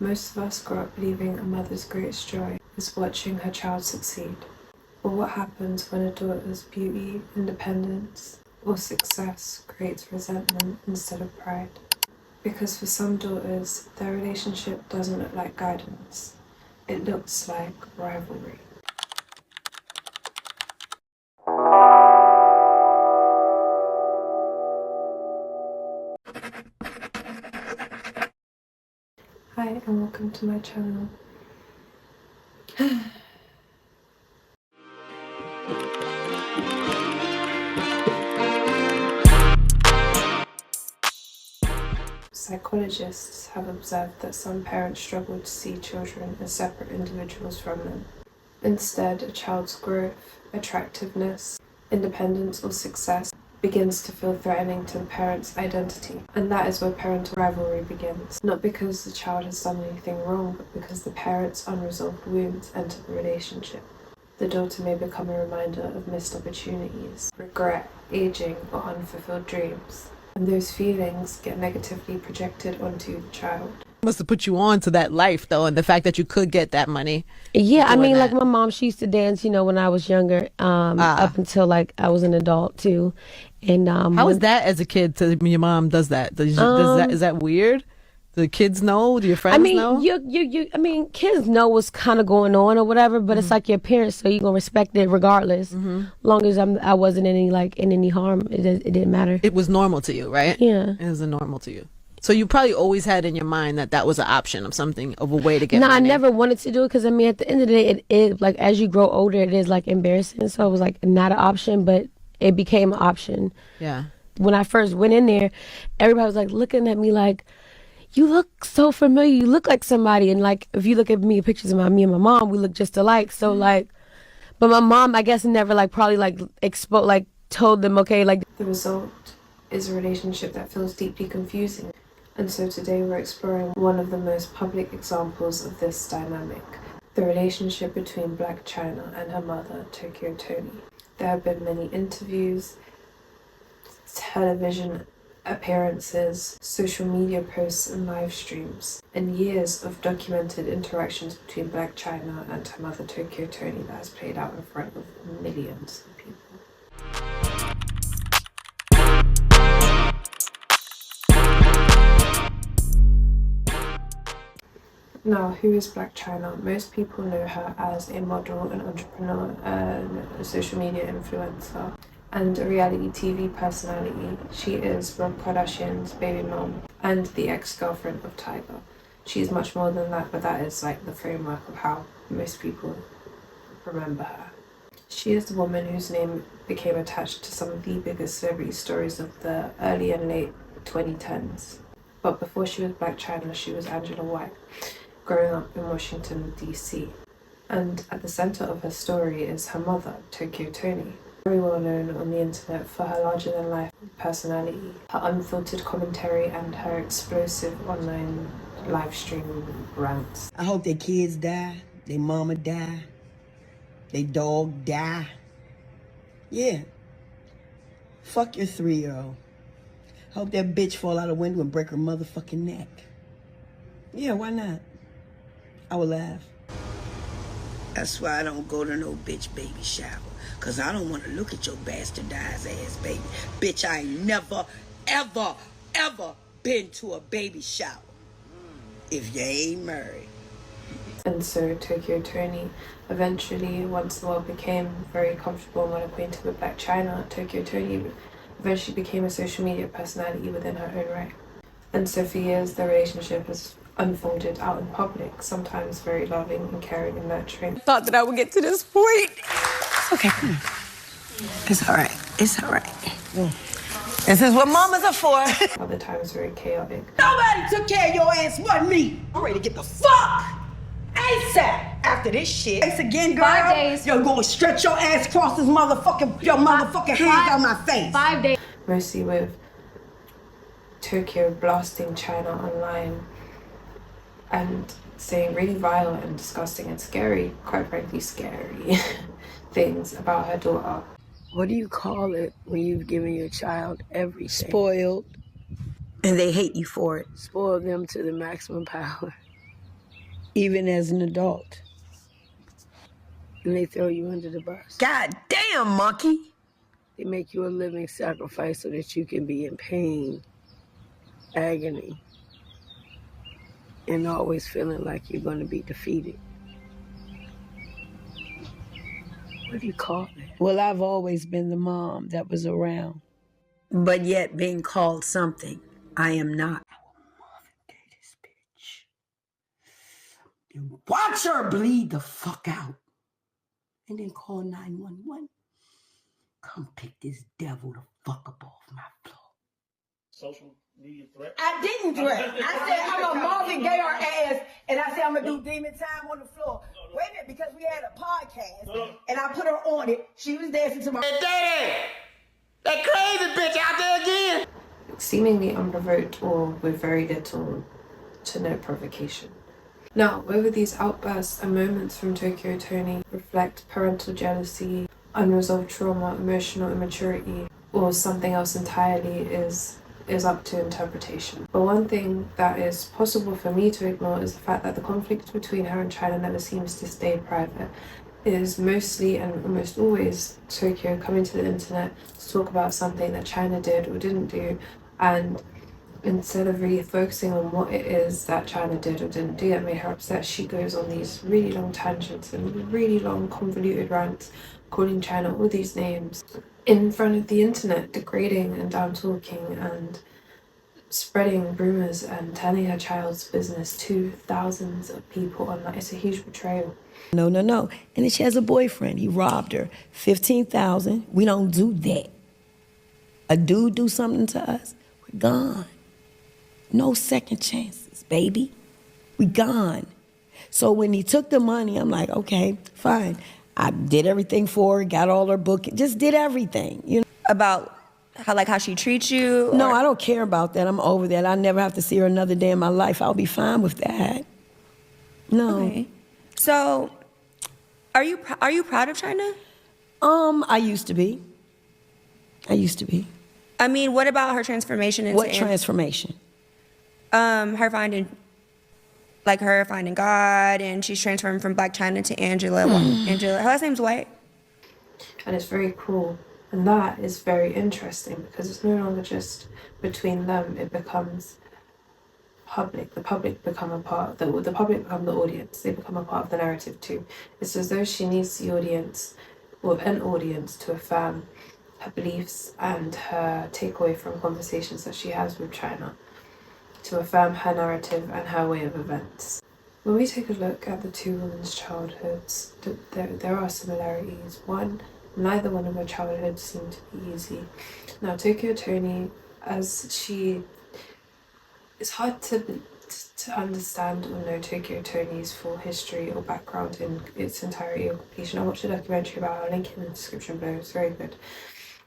Most of us grow up believing a mother's greatest joy is watching her child succeed. But what happens when a daughter's beauty, independence, or success creates resentment instead of pride? Because for some daughters, their relationship doesn't look like guidance. It looks like rivalry. Hi and welcome to my channel. Psychologists have observed that some parents struggle to see children as separate individuals from them. Instead, a child's growth, attractiveness, independence, or success begins to feel threatening to the parent's identity. And that is where parental rivalry begins. Not because the child has done anything wrong, but because the parent's unresolved wounds enter the relationship. The daughter may become a reminder of missed opportunities, regret, aging, or unfulfilled dreams. And those feelings get negatively projected onto the child. Must have put you on to that life though, and the fact that you could get that money. Yeah, I mean, like my mom, she used to dance, when I was younger, up until like I was an adult too. And how was that as a kid? When your mom does that, is that weird? Do the kids know? Do your friends know? I mean, kids know what's kind of going on or whatever, but it's like your parents, so you're gonna respect it regardless. Long as I wasn't in any harm, it didn't matter. It was normal to you, right? Yeah, it was normal to you. So you probably always had in your mind that was an option of something, of a way to get money. I never wanted to do it because, I mean, at the end of the day, it is, like, as you grow older, it is, like, embarrassing. So it was, like, not an option, but it became an option. Yeah. When I first went in there, everybody was, like, looking at me like, you look so familiar. You look like somebody. And, like, if you look at me, pictures of me and my mom, we look just alike. So, like, but my mom, I guess, never, like, probably, like, told them, okay, like. The result is a relationship that feels deeply confusing. And so today we're exploring one of the most public examples of this dynamic, the relationship between Blac Chyna and her mother, Toni. There have been many interviews, television appearances, social media posts and live streams, and years of documented interactions between Blac Chyna and her mother, Toni, that has played out in front of millions of people. Now, who is Blac Chyna? Most people know her as a model, an entrepreneur, a social media influencer, and a reality TV personality. She is Rob Kardashian's baby mom and the ex-girlfriend of Tiger. She is much more than that, but that is like the framework of how most people remember her. She is the woman whose name became attached to some of the biggest celebrity stories of the early and late 2010s. But before she was Blac Chyna, she was Angela White, growing up in Washington, D.C. And at the center of her story is her mother, Toni. Very well known on the internet for her larger-than-life personality, her unfiltered commentary, and her explosive online live stream rants. I hope their kids die, their mama die, their dog die. Yeah. Fuck your 3-year-old. Hope that bitch fall out a window and break her motherfucking neck. Yeah, why not? I would laugh. That's why I don't go to no bitch baby shower. Cause I don't want to look at your bastardized ass baby. Bitch, I ain't never, ever, ever been to a baby shower. If you ain't married. And so Toni eventually, once the world became very comfortable and well acquainted with Blac Chyna, Toni eventually became a social media personality within her own right. And so for years, their relationship has unfolded out in public, sometimes very loving and caring and nurturing. Thought that I would get to this point. It's okay, come on. It's all right. It's all right. This is what mamas are for. Other times very chaotic. Nobody took care of your ass but me. I'm ready to get the fuck ASAP after this shit. Thanks again, girl. 5 days. You're going to stretch your ass across this motherfucking hands on my face. 5 days. Mostly with Tokyo blasting Chyna online and saying really vile and disgusting and scary, quite frankly scary, things about her daughter. What do you call it when you've given your child everything? Spoiled. And they hate you for it. Spoil them to the maximum power. even as an adult. And they throw you under the bus. God damn, monkey. They make you a living sacrifice so that you can be in pain, agony, and always feeling like you're going to be defeated. What do you call it? Well, I've always been the mom that was around. But yet being called something I am not. This bitch. And watch her bleed the fuck out. And then call 911. Come pick this devil the fuck up off my floor. Social media threat? I didn't threat. I said I'm a Marvin Gaye ass, and I said I'm gonna do demon time on the floor. Wait a minute, because we had a podcast, and I put her on it. She was dancing to my daddy. That crazy bitch out there again. Seemingly unprovoked or with very little to no provocation. Now, whether these outbursts and moments from Tokyo Toni reflect parental jealousy, unresolved trauma, emotional immaturity, or something else entirely is up to interpretation. But one thing that is possible for me to ignore is the fact that the conflict between her and China never seems to stay private. It is mostly and almost always Tokyo coming to the internet to talk about something that China did or didn't do, and instead of really focusing on what it is that China did or didn't do that made her upset, she goes on these really long tangents and really long convoluted rants, calling China all these names in front of the internet, degrading and down talking and spreading rumors and telling her child's business to thousands of people online. It's a huge betrayal. No. And then she has a boyfriend. He robbed her. $15,000. We don't do that. A dude do something to us, we're gone. No second chances, baby. We gone. So when he took the money, I'm like, okay, fine. I did everything for her, got all her booking, just did everything, you know. About how she treats you? No, I don't care about that. I'm over that. I never have to see her another day in my life. I'll be fine with that. No. Okay. So, are you proud of China? I used to be. I mean, what about her transformation into What transformation? her finding God, and she's transformed from Blac Chyna to Angela. Angela, her last name's White. And it's very cool. And that is very interesting because it's no longer just between them, it becomes public. The public become a part, the public become the audience. They become a part of the narrative too. It's as though she needs the audience, or an audience, to affirm her beliefs and her takeaway from conversations that she has with China, to affirm her narrative and her way of events. When we take a look at the two women's childhoods, there are similarities. One, neither one of her childhoods seemed to be easy. Now, Tokyo Toni, it's hard to understand or know Tokyo Toni's full history or background in its entirety or completion. I watched a documentary about her, I'll link it in the description below. It's very good.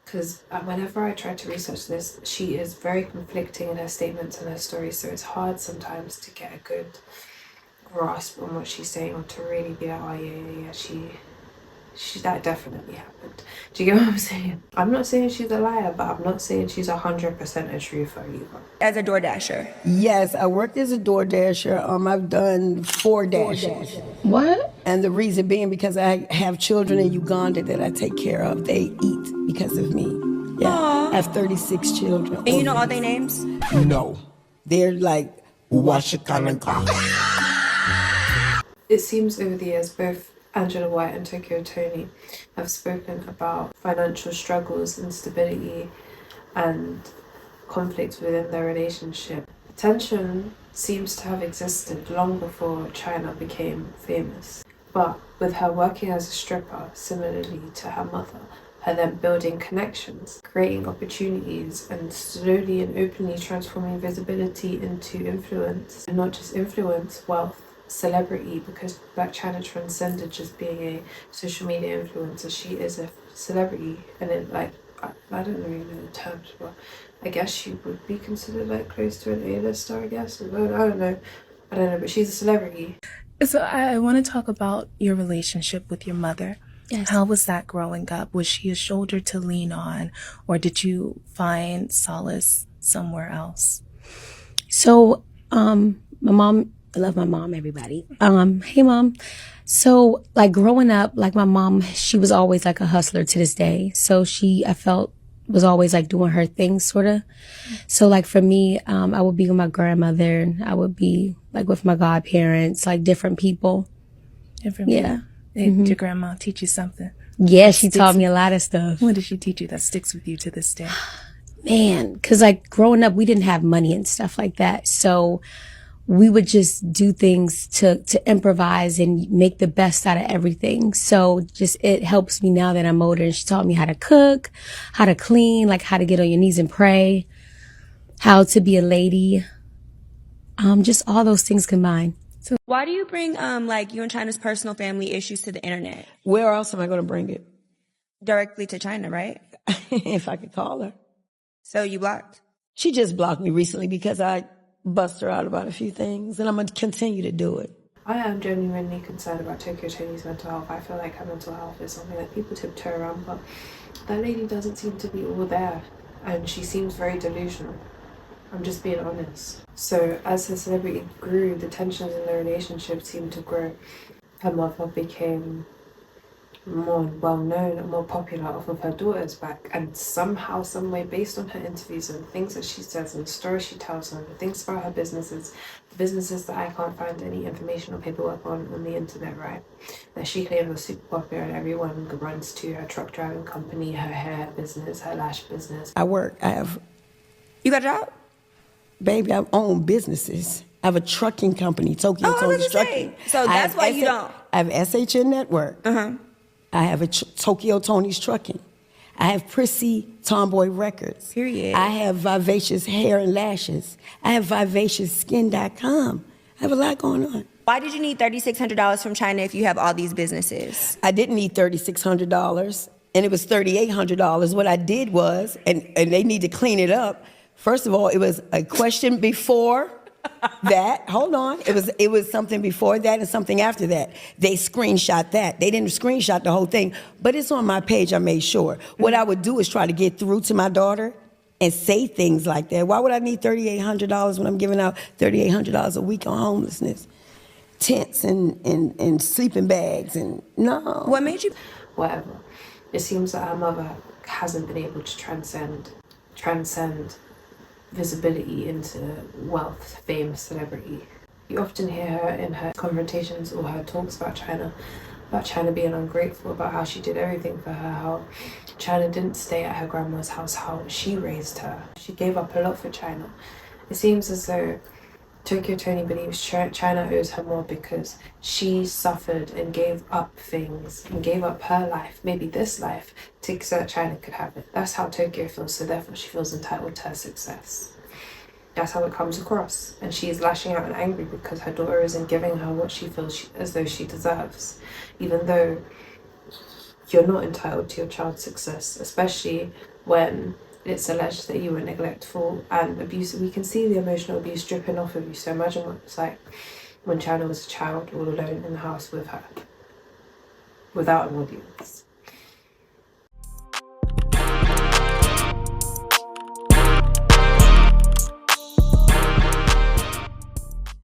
Because whenever I try to research this, she is very conflicting in her statements and her stories, so it's hard sometimes to get a good grasp on what she's saying, or to really be like, oh yeah, she that definitely happened. Do you get what I'm saying? I'm not saying she's a liar, but I'm not saying she's 100% a truther either. As a DoorDasher. Yes, I worked as a DoorDasher. I've done 4 dashes. What? And the reason being because I have children in Uganda that I take care of. They eat because of me. Yeah, Aww. I have 36 children. And you know all their names? No. They're like, Washakanaka. It seems over the years both Angela White and Tokyo Toni have spoken about financial struggles, instability, and conflict within their relationship. Tension seems to have existed long before China became famous. But with her working as a stripper, similarly to her mother, her then building connections, creating opportunities, and slowly and openly transforming visibility into influence, and not just influence, wealth, celebrity, because Blac Chyna transcended just being a social media influencer. She is a celebrity, and it, like, I don't really know the terms, but I guess she would be considered like close to an A-list star, I guess. I don't know, but she's a celebrity. So I want to talk about your relationship with your mother. Yes. How was that growing up? Was she a shoulder to lean on, or did you find solace somewhere else? So, my mom I love my mom, everybody. Hey mom. So like growing up, like my mom, she was always like a hustler to this day. So I felt was always like doing her thing sort of. So like for me, I would be with my grandmother and I would be like with my godparents, like different people. Yeah. Did your grandma teach you something? Yeah, she taught me a lot of stuff. What did she teach you that sticks with you to this day? Man, because like growing up, we didn't have money and stuff like that. So we would just do things to improvise and make the best out of everything. So just it helps me now that I'm older. And she taught me how to cook, how to clean, like how to get on your knees and pray, how to be a lady. Just all those things combined. So why do you bring like you and China's personal family issues to the internet? Where else am I going to bring it? Directly to China, right? If I could call her. So you blocked? She just blocked me recently because I bust her out about a few things, and I'm going to continue to do it. I am genuinely concerned about Tokyo Toni's mental health. I feel like her mental health is something that people tiptoe around, but that lady doesn't seem to be all there, and she seems very delusional. I'm just being honest. So as her celebrity grew, the tensions in the relationship seemed to grow. Her mother became more well-known and more popular off of her daughter's back, and somehow, some way, based on her interviews and things that she says and the stories she tells and the things about her businesses, the businesses that I can't find any information or paperwork on the internet, right, that she claims are super popular and everyone runs to: her truck driving company, her hair business, her lash business. You got a job? Baby, I own businesses. I have a trucking company, Tokyo Toni's Trucking. So that's why you don't. I have SHN Network. I have a Tokyo Toni's Trucking. I have Prissy Tomboy Records. Period. I have Vivacious Hair and Lashes. I have VivaciousSkin.com. I have a lot going on. Why did you need $3,600 from China if you have all these businesses? I didn't need $3,600, and it was $3,800. What I did was, and they need to clean it up. First of all, it was a question before that. Hold on. It was something before that and something after that. They screenshot that. They didn't screenshot the whole thing, but it's on my page. I made sure. What I would do is try to get through to my daughter and say things like that. Why would I need $3,800 when I'm giving out $3,800 a week on homelessness? Tents and sleeping bags and no. What made you? Whatever. It seems that her mother hasn't been able to transcend visibility into wealth, fame, celebrity. You often hear her in her confrontations or her talks about China being ungrateful, about how she did everything for her, how China didn't stay at her grandma's house, how she raised her. She gave up a lot for China. It seems as though Tokyo Toni believes China owes her more because she suffered and gave up things and gave up her life, maybe this life, so that China could have it. That's how Tokyo feels, so therefore she feels entitled to her success. That's how it comes across. And she is lashing out and angry because her daughter isn't giving her what she feels as though she deserves, even though you're not entitled to your child's success, especially when it's alleged that you were neglectful and abusive. We can see the emotional abuse dripping off of you, so imagine what it's like when China was a child all alone in the house with her, without an audience.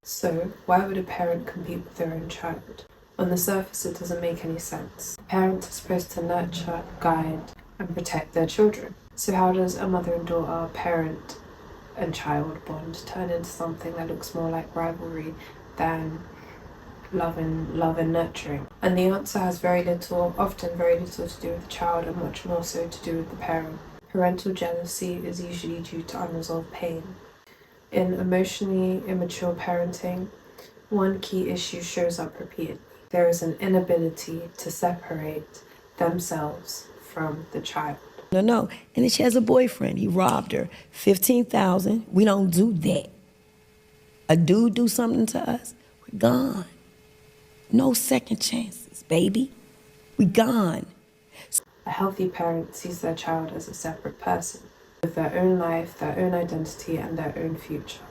So, why would a parent compete with their own child? On the surface, it doesn't make any sense. Parents are supposed to nurture, guide, and protect their children. So how does a mother and daughter, parent and child bond turn into something that looks more like rivalry than love and nurturing? And the answer has often very little to do with the child and much more so to do with the parent. Parental jealousy is usually due to unresolved pain. In emotionally immature parenting, one key issue shows up repeatedly. There is an inability to separate themselves from the child. No. And then she has a boyfriend. He robbed her. $15,000. We don't do that. A dude do something to us, we're gone. No second chances, baby. We gone. A healthy parent sees their child as a separate person, with their own life, their own identity, and their own future.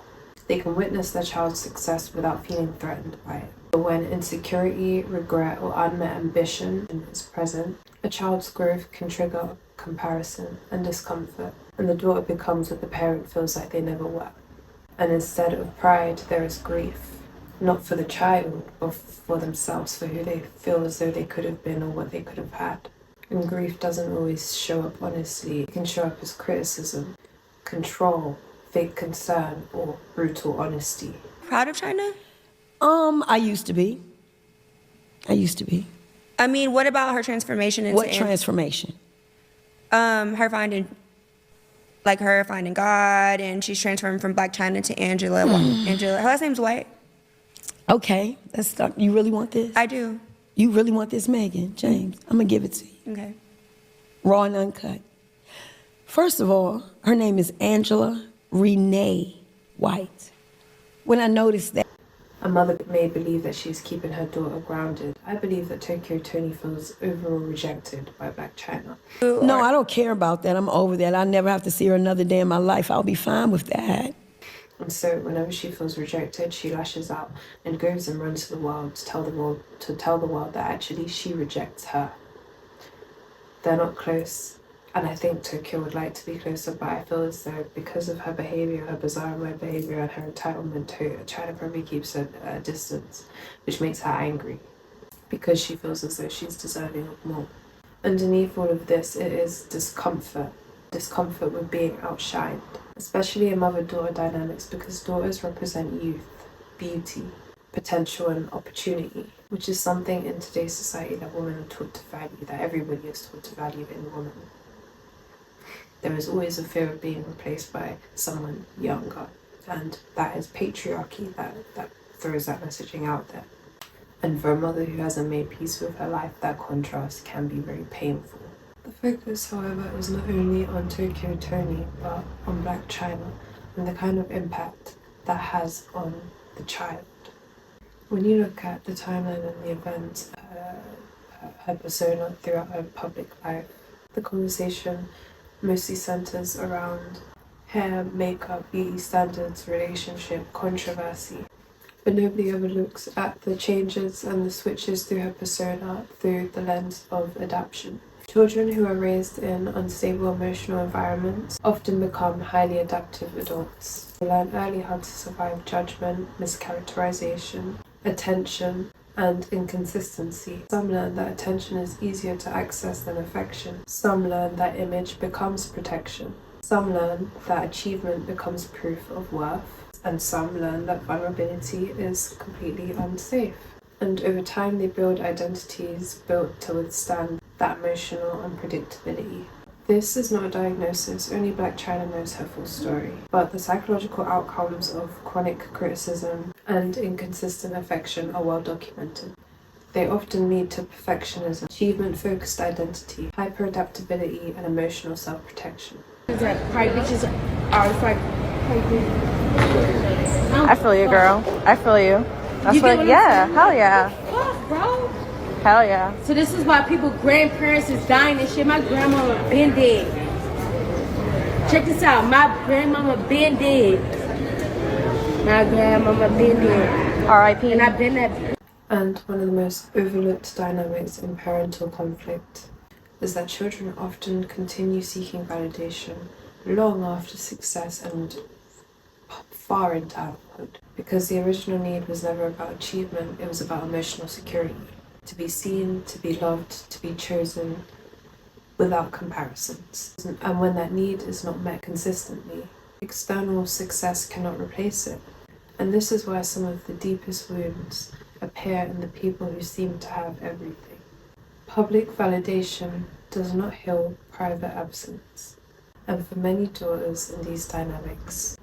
They can witness their child's success without feeling threatened by it. But when insecurity, regret, or unmet ambition is present, a child's growth can trigger comparison and discomfort, and the daughter becomes what the parent feels like they never were. And instead of pride, there is grief. not for the child, but for themselves, for who they feel as though they could have been or what they could have had. And grief doesn't always show up honestly. It can show up as criticism, control, fake concern, or brutal honesty. Proud of Chyna? I used to be. I mean, what about her transformation into What transformation? her finding God, and she's transforming from Blac Chyna to Angela. Angela, her last name's White. Okay, you really want this? I do. You really want this, Megan? James, I'm gonna give it to you. Okay. Raw and uncut. First of all, her name is Angela Renee White. When I noticed that, A mother may believe that she's keeping her daughter grounded. I believe that Toni feels overall rejected by Blac Chyna. no, I don't care about that. I'm over that. I'll never have to see her another day in my life. I'll be fine with that. And so whenever she feels rejected, she lashes out and goes and runs to the world to tell the world that actually she rejects her. They're not close. And I think Tokyo would like to be closer, but I feel as though because of her behaviour, her bizarre behaviour, and her entitlement, Chyna probably keeps her at a distance, which makes her angry because she feels as though she's deserving of more. Underneath all of this, it is discomfort with being outshined, especially in mother-daughter dynamics, because daughters represent youth, beauty, potential, and opportunity, which is something in today's society that women are taught to value, that everybody is taught to value in women. There is always a fear of being replaced by someone younger, and that is patriarchy that throws that messaging out there. And for a mother who hasn't made peace with her life, that contrast can be very painful. The focus, however, is not only on Toni, but on Blac Chyna and the kind of impact that has on the child. When you look at the timeline and the events, her persona throughout her public life, the conversation mostly centers around hair, makeup, beauty standards, relationship, controversy. But nobody ever looks at the changes and the switches through her persona through the lens of adaptation. Children who are raised in unstable emotional environments often become highly adaptive adults. They learn early how to survive judgment, mischaracterization, attention, and inconsistency. Some learn that attention is easier to access than affection. Some learn that image becomes protection. Some learn that achievement becomes proof of worth. And some learn that vulnerability is completely unsafe. And over time they build identities built to withstand that emotional unpredictability. This is not a diagnosis, only Blac Chyna knows her full story. But the psychological outcomes of chronic criticism and inconsistent affection are well documented. They often lead to perfectionism, achievement-focused identity, hyper-adaptability, and emotional self-protection. I feel you, girl. I feel you. That's what, yeah, hell yeah. Fuck, bro. Hell yeah. So this is why people, grandparents is dying and shit. My grandmama been dead. Check this out. My grandmama been dead. My grandmama been dead. R.I.P. And I've been that. And one of the most overlooked dynamics in parental conflict is that children often continue seeking validation long after success and far into adulthood. Because the original need was never about achievement, it was about emotional security. To be seen, to be loved, to be chosen without comparisons. And when that need is not met consistently, external success cannot replace it. And this is why some of the deepest wounds appear in the people who seem to have everything. Public validation does not heal private absence. And for many daughters in these dynamics,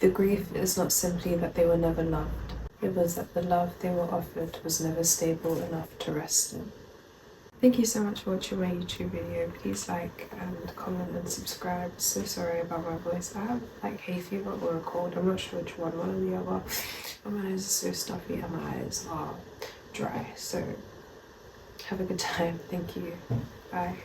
the grief is not simply that they were never loved. It was that the love they were offered was never stable enough to rest in. Thank you so much for watching my YouTube video. Please like and comment and subscribe. So sorry about my voice. I have like hay fever or a cold. I'm not sure which one or the other. My nose is so stuffy and my eyes are dry. So have a good time. Thank you. Bye.